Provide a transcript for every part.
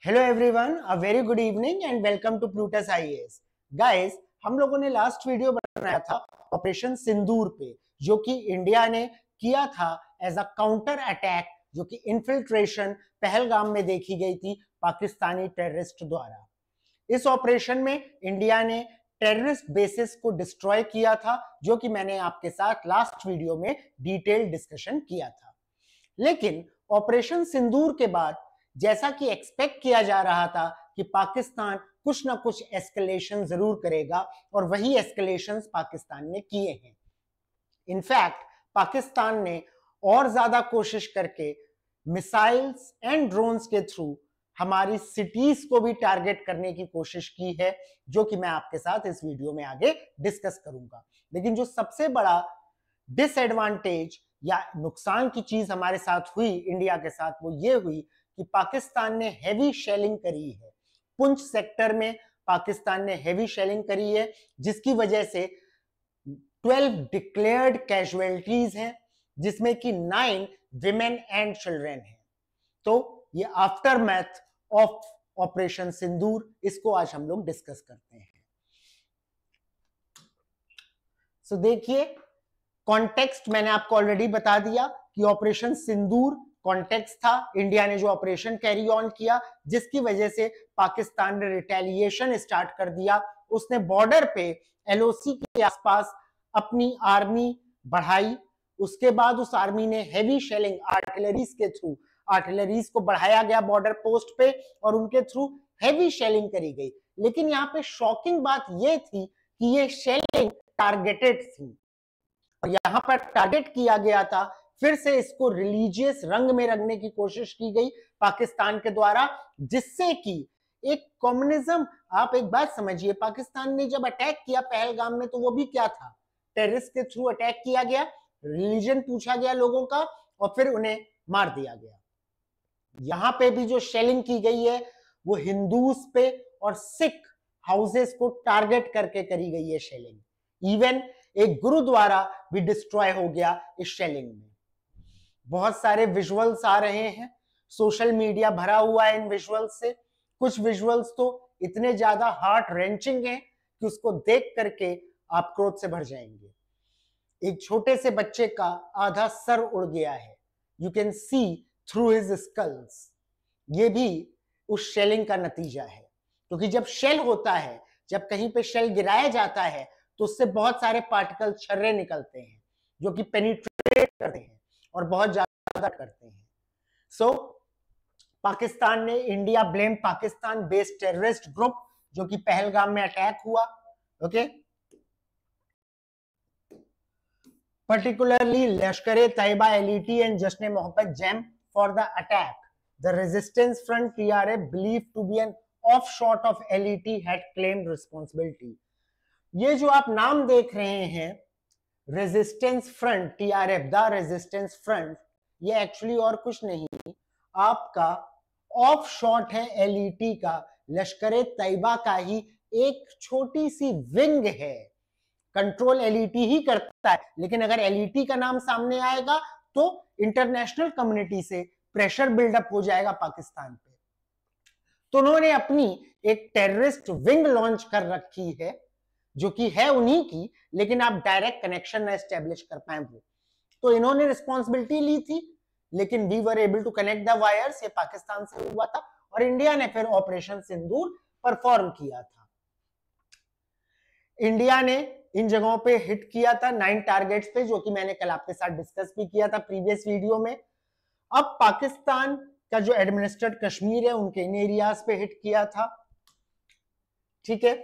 Hello everyone, a very good evening and welcome to Plutus IAS. Guys, हम लोगों ने last video बनाया था ऑपरेशन सिंदूर पे, जो कि इंडिया ने किया था एज अ काउंटर अटैक, जो कि इन्फिल्ट्रेशन पहलगाम में देखी गई थी पाकिस्तानी टेररिस्ट द्वारा। इस ऑपरेशन में इंडिया ने टेररिस्ट बेसिस को डिस्ट्रॉय किया था, जो कि मैंने आपके साथ लास्ट वीडियो में डिटेल डिस्कशन किया था। लेकिन ऑपरेशन सिंदूर के बाद जैसा कि एक्सपेक्ट किया जा रहा था कि पाकिस्तान कुछ ना कुछ एस्केलेशन जरूर करेगा, और वही एस्केलेशंस पाकिस्तान ने किए हैं। इनफैक्ट पाकिस्तान ने और ज्यादा कोशिश करके मिसाइल्स एंड ड्रोन्स के थ्रू हमारी सिटीज को भी टारगेट करने की कोशिश की है, जो कि मैं आपके साथ इस वीडियो में आगे डिस्कस करूंगा। लेकिन जो सबसे बड़ा डिसएडवांटेज या नुकसान की चीज हमारे साथ हुई इंडिया के साथ, वो ये हुई कि पाकिस्तान ने हैवी शेलिंग करी है। पुंछ सेक्टर में पाकिस्तान ने हैवी शेलिंग करी है, जिसकी वजह से 12 डिक्लेयर्ड कैजुअलिटीज हैं, जिसमें कि 9 विमेन एंड चिल्ड्रेन हैं। तो ये आफ्टर मैथ ऑफ ऑपरेशन सिंदूर, इसको आज हम लोग डिस्कस करते हैं। सो देखिए, कॉन्टेक्स्ट मैंने आपको ऑलरेडी बता दिया कि ऑपरेशन सिंदूर कॉन्टेक्स्ट था, इंडिया ने जो ऑपरेशन कैरी ऑन किया, जिसकी वजह से पाकिस्तान ने रिटेलिएशन स्टार्ट कर दिया। उसने बॉर्डर पे एलओसी के आसपास अपनी आर्मी बढ़ाई। उसके बाद उस आर्मी ने हैवी शेलिंग आर्टिलरीज के थ्रू, आर्टिलरीज को बढ़ाया गया बॉर्डर पोस्ट पे और उनके थ्रू हैवी शेलिंग करी गई। लेकिन यहाँ पे शॉकिंग बात यह थी कि ये शेलिंग टारगेटेड थी, और यहां पर टारगेट किया गया था। फिर से इसको रिलीजियस रंग में रंगने की कोशिश की गई पाकिस्तान के द्वारा, जिससे कि एक कम्युनिज्म, आप एक बात समझिए, पाकिस्तान ने जब अटैक किया पहलगाम में, तो वो भी क्या था, टेररिस्ट के थ्रू अटैक किया गया, रिलीजन पूछा गया लोगों का और फिर उन्हें मार दिया गया। यहां पे भी जो शेलिंग की गई है वो हिंदूज पे और सिख हाउसेस को टारगेट करके करी गई है शेलिंग। इवन एक गुरुद्वारा भी डिस्ट्रॉय हो गया इस शेलिंग में। बहुत सारे विजुअल्स आ रहे हैं, सोशल मीडिया भरा हुआ है इन विजुअल्स से। कुछ विजुअल्स तो इतने ज्यादा हार्ट रेंचिंग हैं कि उसको देख करके आप क्रोध से भर जाएंगे। एक छोटे से बच्चे का आधा सर उड़ गया है, you can see through his skulls. ये भी उस शेलिंग का नतीजा है, क्योंकि जब शेल होता है, जब कहीं पे शेल गिराया जाता है, तो उससे बहुत सारे पार्टिकल छर्रे निकलते हैं, जो कि पेनिट्रेट करते हैं और बहुत ज्यादा करते हैं। सो पाकिस्तान ने, India blame Pakistan based terrorist group, जो कि पहलगाम में अटैक हुआ, okay, particularly Lashkar-e-Taiba LET and Jashn-e-Mohammed JAM for the attack. The Resistance Front TRF, believed to be an offshoot of LET, had claimed responsibility. ये जो आप नाम देख रहे हैं, resistance front TRF, the resistance front, ये actually और कुछ नहीं, आपका ऑफ शॉट है LET का, लश्कर तैयबा का ही एक छोटी सी विंग है। कंट्रोल LET ही करता है, लेकिन अगर LET का नाम सामने आएगा तो इंटरनेशनल कम्युनिटी से प्रेशर बिल्डअप हो जाएगा पाकिस्तान पे। तो उन्होंने अपनी एक टेररिस्ट विंग लॉन्च कर रखी है, जो कि है उन्हीं की, लेकिन आप डायरेक्ट कनेक्शन ना एस्टेब्लिश कर पाए वो। तो इन्होंने रिस्पॉन्सिबिलिटी ली थी, लेकिन we were able to connect the wires. ये पाकिस्तान से हुआ था और इंडिया ने फिर ऑपरेशन सिंदूर परफॉर्म किया था। इंडिया ने इन जगहों पे हिट किया था 9 टारगेट्स पे, जो कि मैंने कल आपके साथ डिस्कस भी किया था प्रीवियस वीडियो में। अब पाकिस्तान का जो एडमिनिस्ट्रेटेड कश्मीर है, उनके इन एरियाज पे हिट किया था, ठीक है।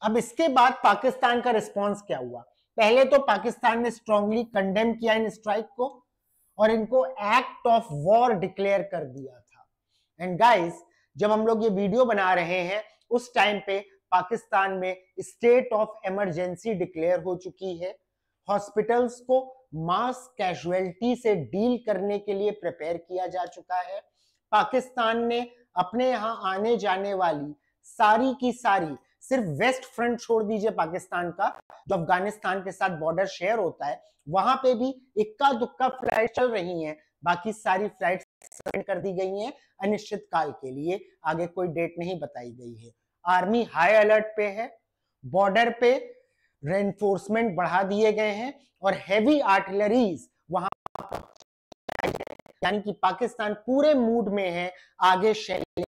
अब इसके बाद पाकिस्तान का रिस्पांस क्या हुआ? पहले तो पाकिस्तान ने स्ट्रांगली कंडेम किया इन स्ट्राइक को और इनको एक्ट ऑफ वॉर डिक्लेयर कर दिया था। एंड गाइस, जब हम लोग ये वीडियो बना रहे हैं, उस टाइम पे पाकिस्तान में स्टेट ऑफ इमरजेंसी डिक्लेयर हो चुकी है। हॉस्पिटल्स को मास कैजुअलिटी से डील करने के लिए प्रिपेयर किया जा चुका है। पाकिस्तान ने अपने यहां आने जाने वाली सारी की सारी, सिर्फ वेस्ट फ्रंट छोड़ दीजिए पाकिस्तान का, जो अफगानिस्तान के साथ बॉर्डर शेयर होता है, वहां पे भी इक्का दुक्का फ्लाइट चल रही हैं, बाकी सारी फ्लाइट सस्पेंड कर दी गई हैं अनिश्चित काल के लिए, आगे कोई डेट नहीं बताई गई है। आर्मी हाई अलर्ट पे है, बॉर्डर पे रेनफोर्समेंट बढ़ा दिए गए हैं और हेवी आर्टिलरीज वहां, यानी कि पाकिस्तान पूरे मूड में है आगे शेलिंग,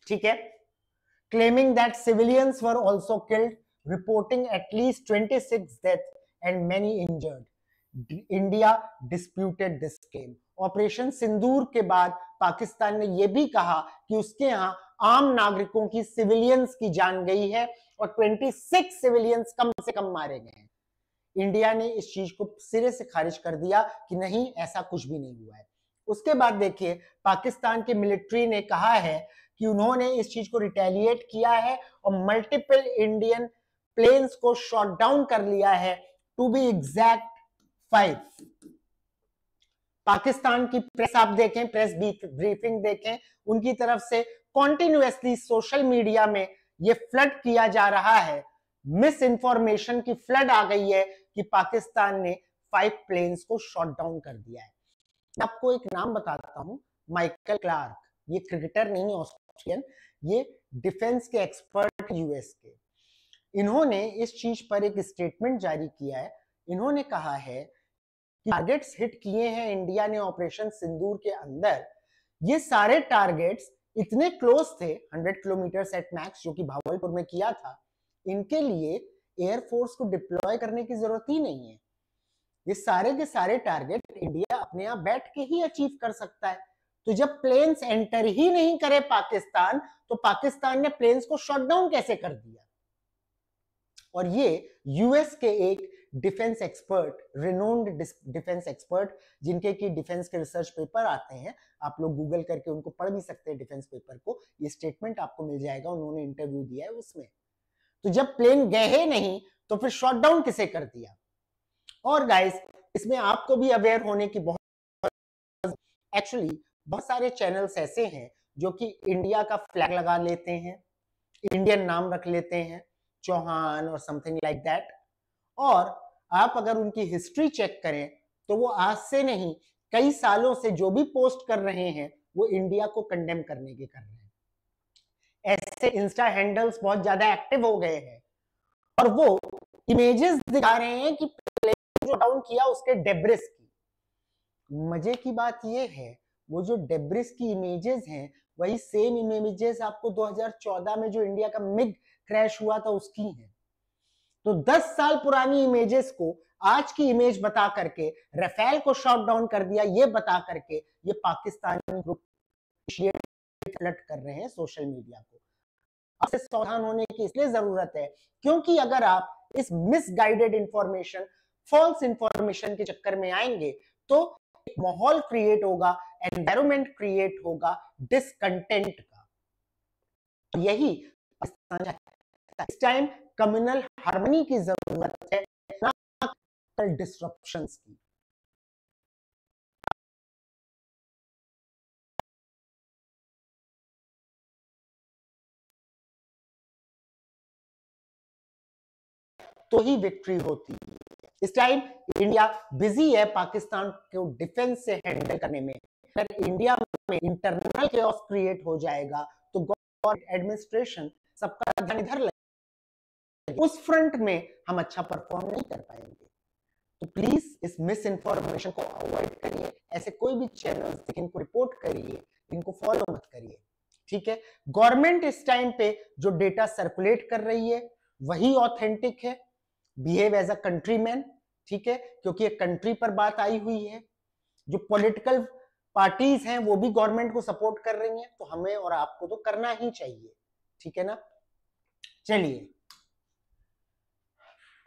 ठीक है। Claiming that civilians were also killed, reporting at least 26 death and many injured. India disputed this claim. Operation Sindoor के बाद पाकिस्तान ने यह भी कहा कि उसके यहां आम नागरिकों की, सिविलियंस की जान गई है और 26 सिविलियंस कम से कम मारे गए हैं। इंडिया ने इस चीज को सिरे से खारिज कर दिया कि नहीं, ऐसा कुछ भी नहीं हुआ है। उसके बाद देखिए, पाकिस्तान की मिलिट्री ने कहा है कि उन्होंने इस चीज को रिटेलिएट किया है और मल्टीपल इंडियन प्लेन्स को शॉट डाउन कर लिया है, टू बी एग्जैक्ट 5। पाकिस्तान की प्रेस आप देखें, प्रेस ब्रीफिंग देखें, उनकी तरफ से कॉन्टिन्यूअसली सोशल मीडिया में ये फ्लड किया जा रहा है, मिस इन्फॉर्मेशन की फ्लड आ गई है कि पाकिस्तान ने 5 प्लेन्स को शॉट डाउन कर दिया है। आपको एक नाम बताता हूं, माइकल क्लार्क। ये क्रिकेटर नहीं है ऑस्ट्रेलियन, ये डिफेंस के एक्सपर्ट यूएस के। इन्होंने इस चीज पर एक स्टेटमेंट जारी किया है। इन्होंने कहा है कि टारगेट्स हिट किए हैं इंडिया ने ऑपरेशन सिंदूर के अंदर, ये सारे टारगेट्स इतने क्लोज थे, 100 किलोमीटर एट मैक्स, जो कि भावलपुर में किया था, इनके लिए एयरफोर्स को डिप्लॉय करने की जरूरत ही नहीं है। ये सारे के सारे टारगेट इंडिया अपने यहां बैठ के ही अचीव कर सकता है। तो जब प्लेन्स एंटर ही नहीं करे पाकिस्तान, तो पाकिस्तान ने प्लेन्स को शॉट डाउन कैसे कर दिया? और ये यूएस के एक defence expert, renowned defence expert, जिनके की डिफेंस के रिसर्च पेपर आते हैं, आप लोग गूगल करके उनको पढ़ भी सकते हैं डिफेंस पेपर को, ये स्टेटमेंट आपको मिल जाएगा, उन्होंने इंटरव्यू दिया है उसमें। तो जब प्लेन गए नहीं तो फिर शॉट डाउन किसे कर दिया? और गाइस, इसमें आपको भी अवेयर होने की बहुत, एक्चुअली बहुत सारे चैनल्स ऐसे हैं जो कि इंडिया का फ्लैग लगा लेते हैं, इंडियन नाम रख लेते हैं, चौहान और समथिंग लाइक दैट, और आप अगर उनकी हिस्ट्री चेक करें तो वो आज से नहीं, कई सालों से जो भी पोस्ट कर रहे हैं वो इंडिया को कंडेम करने के कर रहे हैं। ऐसे इंस्टा हैंडल्स बहुत ज्यादा एक्टिव हो गए हैं और वो इमेजेस दिखा रहे हैं कि प्लेन जो डाउन किया उसके डेब्रिस की। मजे की बात ये है, वो जो डेब्रिस की इमेजेस हैं वही सेम इमेजेस आपको 2014 में जो इंडिया का मिग क्रैश हुआ था उसकी हैं। तो 10 साल पुरानी इमेजेस को आज की इमेज बता करके राफेल को शॉट डाउन कर दिया, ये बता करके ये पाकिस्तानी ग्रुप फ्लड कर रहे हैं सोशल मीडिया को। आपसे सावधान होने की इसलिए जरूरत है क्योंकि अगर आप इस मिसगाइडेड इंफॉर्मेशन, फॉल्स इंफॉर्मेशन के चक्कर में आएंगे तो एक माहौल क्रिएट होगा, एनवायरनमेंट क्रिएट होगा डिसकंटेंट का। यही पाकिस्तान चाहता है। इस टाइम कम्युनल हार्मनी की जरूरत है, ना डिस्ट्रप्शंस की। तो ही विक्ट्री होती है। इस टाइम इंडिया बिजी है पाकिस्तान को डिफेंस से हैंडल करने में। अगर इंडिया में इंटरनल केओस क्रिएट हो जाएगा तो गवर्नमेंट एडमिनिस्ट्रेशन सबका ध्यान इधर लगेगा, उस फ्रंट में हम अच्छा परफॉर्म नहीं कर पाएंगे। तो प्लीज इस मिस इन्फॉर्मेशन को अवॉइड करिए, ऐसे कोई भी चैनल्स इनको रिपोर्ट करिए, इनको फॉलो मत करिए, ठीक है। गवर्नमेंट इस टाइम पे जो डेटा सर्कुलेट कर रही है वही ऑथेंटिक है, बिहेव एज अ कंट्रीमैन, ठीक है, क्योंकि एक कंट्री पर बात आई हुई है। जो पॉलिटिकल पार्टीज हैं वो भी गवर्नमेंट को सपोर्ट कर रही हैं, तो हमें और आपको तो करना ही चाहिए, ठीक है ना। चलिए,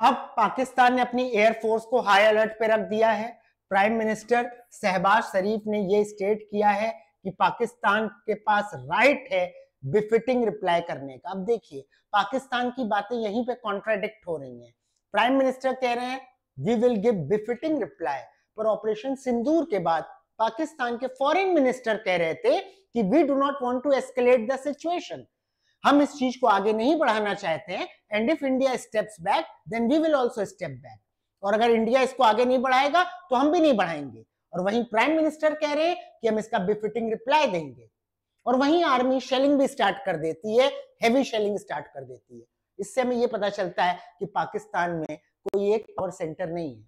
अब पाकिस्तान ने अपनी एयरफोर्स को हाई अलर्ट पे रख दिया है। प्राइम मिनिस्टर शहबाज शरीफ ने यह स्टेट किया है कि पाकिस्तान के पास राइट है बिफिटिंग रिप्लाई करने का। अब देखिए, पाकिस्तान की बातें यहीं पे कॉन्ट्राडिक्ट हो रही हैं। प्राइम मिनिस्टर कह रहे हैं we will give befitting reply, पर ऑपरेशन सिंदूर के बाद पाकिस्तान के फॉरेन मिनिस्टर कह रहे थे कि we do not want to escalate the situation, हम इस चीज को आगे नहीं बढ़ाना चाहते हैं, and if India steps back then we will also step back. और अगर इंडिया इसको आगे नहीं बढ़ाएगा तो हम भी नहीं बढ़ाएंगे। और और वहीं प्राइम मिनिस्टर कह रहे हैं कि हम इसका बिफिटिंग रिप्लाई देंगे, और वहीं आर्मी शेलिंग भी स्टार्ट कर देती है, हेवी शेलिंग स्टार्ट कर देती है। इससे हमें ये पता चलता है कि पाकिस्तान में कोई एक पावर सेंटर नहीं है,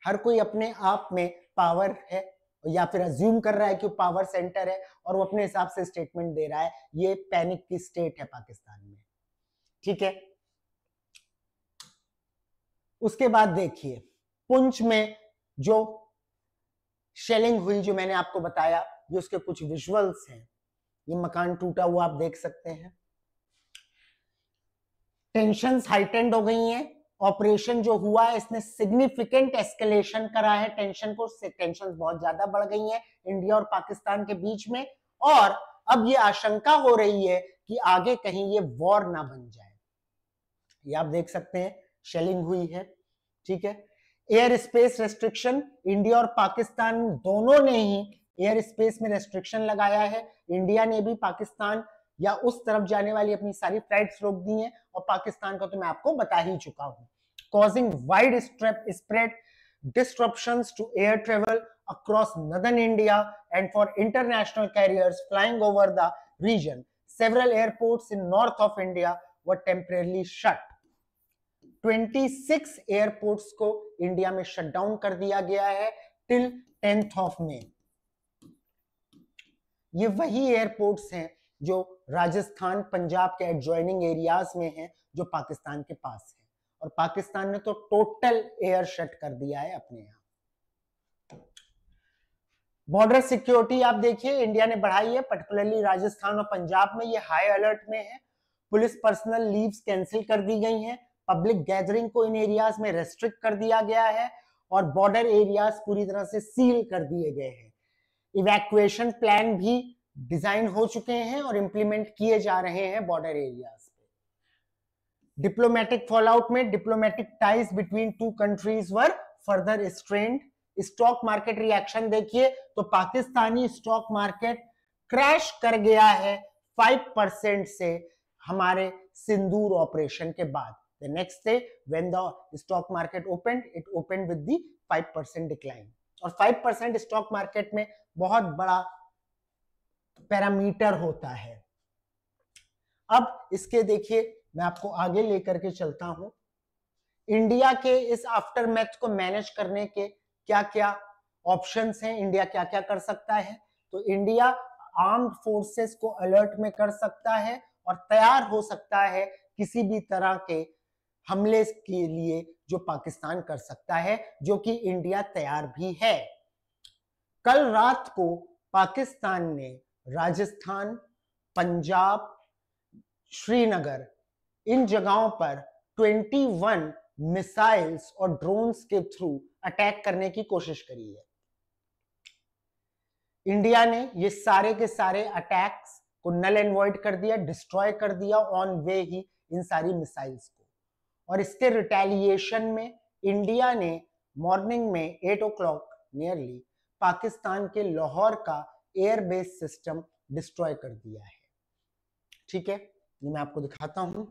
हर कोई अपने आप में पावर है, या फिर अज्यूम कर रहा है कि पावर सेंटर है और वो अपने हिसाब से स्टेटमेंट दे रहा है। ये पैनिक की स्टेट है पाकिस्तान में, ठीक है। उसके बाद देखिए पुंछ में जो शेलिंग हुई, जो मैंने आपको बताया, ये उसके कुछ विजुअल्स हैं। ये मकान टूटा हुआ आप देख सकते हैं। टेंशंस हाइटेंड हो गई हैं। ऑपरेशन जो हुआ है इसने सिग्निफिकेंट एस्केलेशन करा है टेंशन को, टेंशंस बहुत ज्यादा बढ़ गई हैं इंडिया और पाकिस्तान के बीच में, और अब ये आशंका हो रही है कि आगे कहीं ये वॉर ना बन जाए। ये आप देख सकते हैं शेलिंग हुई है, ठीक है। एयर स्पेस रेस्ट्रिक्शन, इंडिया और पाकिस्तान दोनों ने ही एयर स्पेस में रेस्ट्रिक्शन लगाया है। इंडिया ने भी पाकिस्तान या उस तरफ जाने वाली अपनी सारी फ्लाइट्स रोक दी हैं, और पाकिस्तान का तो मैं आपको बता ही चुका हूं। Causing wide spread disruptions to air travel across northern India and for international carriers flying over the region. Several airports in north of India were temporarily shut. 26 airports को इंडिया में शटडाउन कर दिया गया है टिल 10th ऑफ May। ये वही airports हैं जो राजस्थान पंजाब के एडजॉइनिंग एरियाज में हैं, जो पाकिस्तान के पास है, और पाकिस्तान ने तो टोटल एयर शट कर दिया है अपने यहां। बॉर्डर सिक्योरिटी आप देखिए इंडिया ने बढ़ाई है, पर्टिकुलरली राजस्थान और पंजाब में ये हाई अलर्ट में है। पुलिस पर्सनल लीव्स कैंसिल कर दी गई हैं, पब्लिक गैदरिंग को इन एरियाज में रेस्ट्रिक्ट कर दिया गया है, और बॉर्डर एरियाज पूरी तरह से सील कर दिए गए हैं। इवैक्यूएशन प्लान भी डिजाइन हो चुके हैं और इंप्लीमेंट किए जा रहे हैं बॉर्डर एरियाज पे। डिप्लोमेटिक फॉलआउट में diplomatic ties between two countries वर further strained. Stock market reaction देखिए तो पाकिस्तानी स्टॉक मार्केट क्रैश कर गया है 5% से हमारे सिंदूर ऑपरेशन के बाद। The next day when the stock market opened, it opened with the 5% decline, और 5% स्टॉक मार्केट में बहुत बड़ा पैरामीटर होता है। अब इसके देखिए मैं आपको आगे लेकर के चलता हूं। इंडिया के इस आफ्टरमैथ को मैनेज करने के क्या क्या ऑप्शंस हैं, इंडिया क्या क्या कर सकता है। तो इंडिया आर्म्ड फोर्सेस को अलर्ट में कर सकता है और तैयार हो सकता है किसी भी तरह के हमले के लिए जो पाकिस्तान कर सकता है, जो कि इंडिया तैयार भी है। कल रात को पाकिस्तान ने राजस्थान, पंजाब, श्रीनगर इन जगहों पर 21 मिसाइल्स और ड्रोन्स के थ्रू अटैक करने की कोशिश करी है। इंडिया ने ये सारे के सारे अटैक्स को नल एंड वॉइड कर दिया, डिस्ट्रॉय कर दिया ऑन वे ही इन सारी मिसाइल्स को। और इसके रिटेलिएशन में इंडिया ने मॉर्निंग में 8 o'clock नियरली पाकिस्तान के लाहौर का एयरबेस सिस्टम डिस्ट्रॉय कर दिया है, ठीक है। ये मैं आपको दिखाता हूं।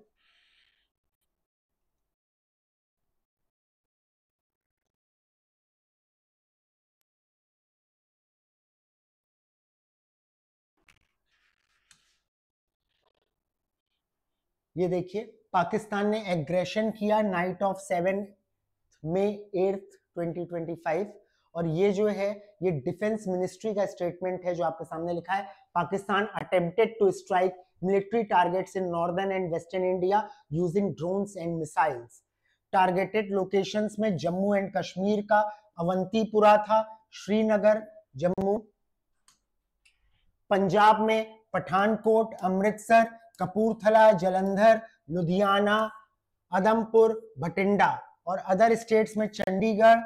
ये देखिए पाकिस्तान ने एग्रेशन किया नाइट ऑफ 7 मई 8 2025, और ये जो है ये डिफेंस मिनिस्ट्री का स्टेटमेंट है जो आपके सामने लिखा है। Pakistan attempted to strike military targets in northern and western India using drones and missiles. Targeted locations में जम्मू एंड कश्मीर का अवंतीपुरा था, श्रीनगर, जम्मू, पंजाब में पठानकोट, अमृतसर, कपूरथला, जलंधर, लुधियाना, आदमपुर, भटिंडा, और अदर स्टेट्स में चंडीगढ़,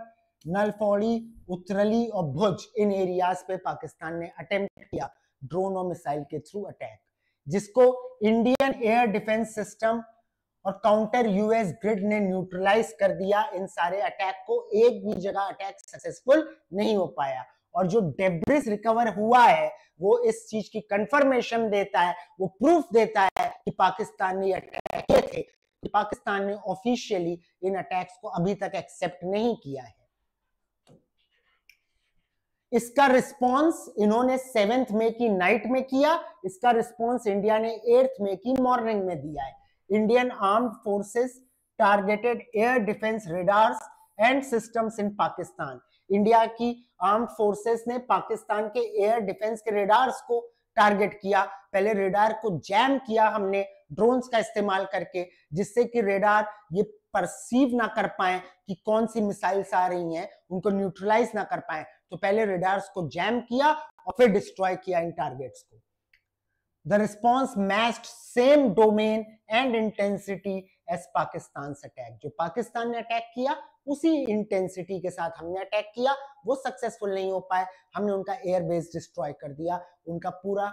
नलफौड़ी, उतरली और भुज, इन एरियाज पे पाकिस्तान ने अटेम्प्ट किया ड्रोन और मिसाइल के थ्रू अटैक, जिसको इंडियन एयर डिफेंस सिस्टम और काउंटर यूएस ग्रिड ने न्यूट्रलाइज कर दिया। इन सारे अटैक को एक भी जगह अटैक सक्सेसफुल नहीं हो पाया, और जो डेब्रिस रिकवर हुआ है वो इस चीज की कंफर्मेशन देता है, वो प्रूफ देता है कि पाकिस्तान ने अटैक किए थे। कि पाकिस्तान ने ऑफिशियली इन अटैक्स को अभी तक एक्सेप्ट नहीं किया है। इसका रिस्पॉन्स इन्होंने 7 मई की नाइट में किया, इसका रिस्पॉन्स इंडिया ने 8 मई की मॉर्निंग में दिया है। Indian armed forces targeted air defence radars and systems in Pakistan. India की आर्म्ड फोर्सेस ने पाकिस्तान के एयर डिफेंस के रेडार्स को टारगेट किया। पहले रेडार को जैम किया हमने ड्रोन्स का इस्तेमाल करके, जिससे कि रेडार ये परसीव ना कर पाए कि कौन सी मिसाइल्स आ रही हैं, उनको न्यूट्रलाइज ना कर पाए। तो पहले रेडार्स को जैम किया और फिर डिस्ट्रॉय किया इन टारगेट्स को। The response matched same domain and intensity as Pakistan attack. जो पाकिस्तान ने अटैक किया उसी इंटेंसिटी के साथ हमने अटैक किया, वो सक्सेसफुल नहीं हो पाए, हमने उनका एयरबेस डिस्ट्रॉय कर दिया, उनका पूरा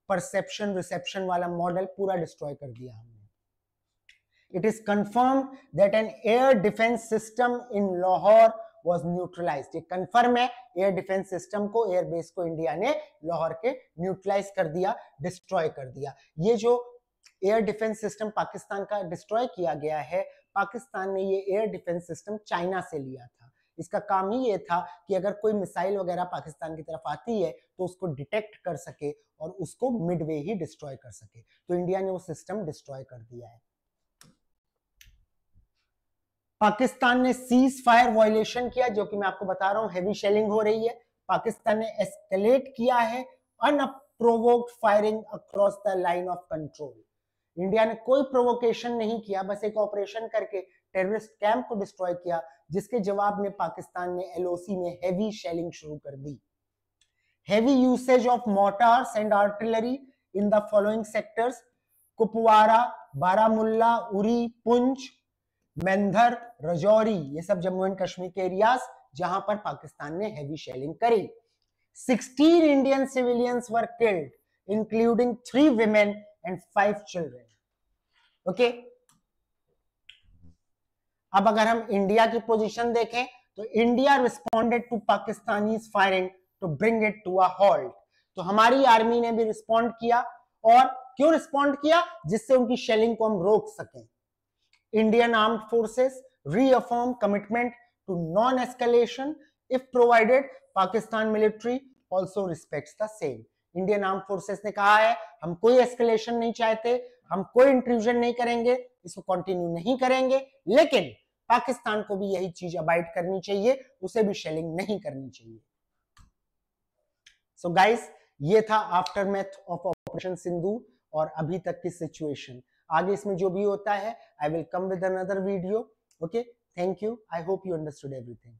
परसेप्शन रिसेप्शन वाला मॉडल पूरा डिस्ट्रॉय कर दिया हमने। It is confirmed that an air defense system in Lahore was neutralized. ये कंफर्म है, एयर डिफेंस सिस्टम को, एयर बेस को इंडिया ने लाहौर के न्यूट्रलाइज कर दिया, डिस्ट्रॉय कर दिया। ये जो एयर डिफेंस सिस्टम पाकिस्तान का डिस्ट्रॉय किया गया है, पाकिस्तान ने ये एयर डिफेंस सिस्टम चाइना से लिया था। इसका काम ही ये था कि अगर कोई मिसाइल वगैरह पाकिस्तान की तरफ आती है तो उसको डिटेक्ट कर सके और उसको मिडवे ही डिस्ट्रॉय कर सके। तो इंडिया ने वो सिस्टम डिस्ट्रॉय कर दिया है। पाकिस्तान ने सीज फायर वायलेशन किया, जो कि मैं आपको बता रहा हूं, हेवी शेलिंग हो रही है। पाकिस्तान ने एस्केलेट किया है unprovoked firing across the line of control. India ने कोई प्रोवोकेशन नहीं किया, बस एक ऑपरेशन करके टेररिस्ट कैंप को डिस्ट्रॉय किया, जिसके जवाब में पाकिस्तान ने एलओसी में हेवी शेलिंग शुरू कर दी। Heavy usage of mortars and artillery in the following sectors: Kupwara, Baramulla, Uri, Poonch, Mendhar, Rajouri, ये सब जम्मू एंड कश्मीर के एरियाज जहां पर पाकिस्तान ने हेवी शेलिंग करी। 16 Indian civilians were killed including 3 women and 5 children. Okay, अब अगर हम इंडिया की पोजीशन देखें तो India responded to Pakistani firing to bring it to a halt. तो हमारी आर्मी ने भी रिस्पॉन्ड किया, और क्यों रिस्पॉन्ड किया? जिससे उनकी शेलिंग को हम रोक सकें। Indian armed forces reaffirm commitment to non-escalation if provided Pakistan military also respects the same. Indian armed forces ने कहा है हम कोई escalation नहीं चाहते, हम कोई intrusion नहीं करेंगे, इसको कंटिन्यू नहीं करेंगे, लेकिन पाकिस्तान को भी यही चीज अबाइड करनी चाहिए, उसे भी शेलिंग नहीं करनी चाहिए। सो गाइस, ये था आफ्टरमैथ ऑफ ऑपरेशन सिंदूर और अभी तक की सिचुएशन। आगे इसमें जो भी होता है, I will come with another video. Okay, thank you, I hope you understood everything.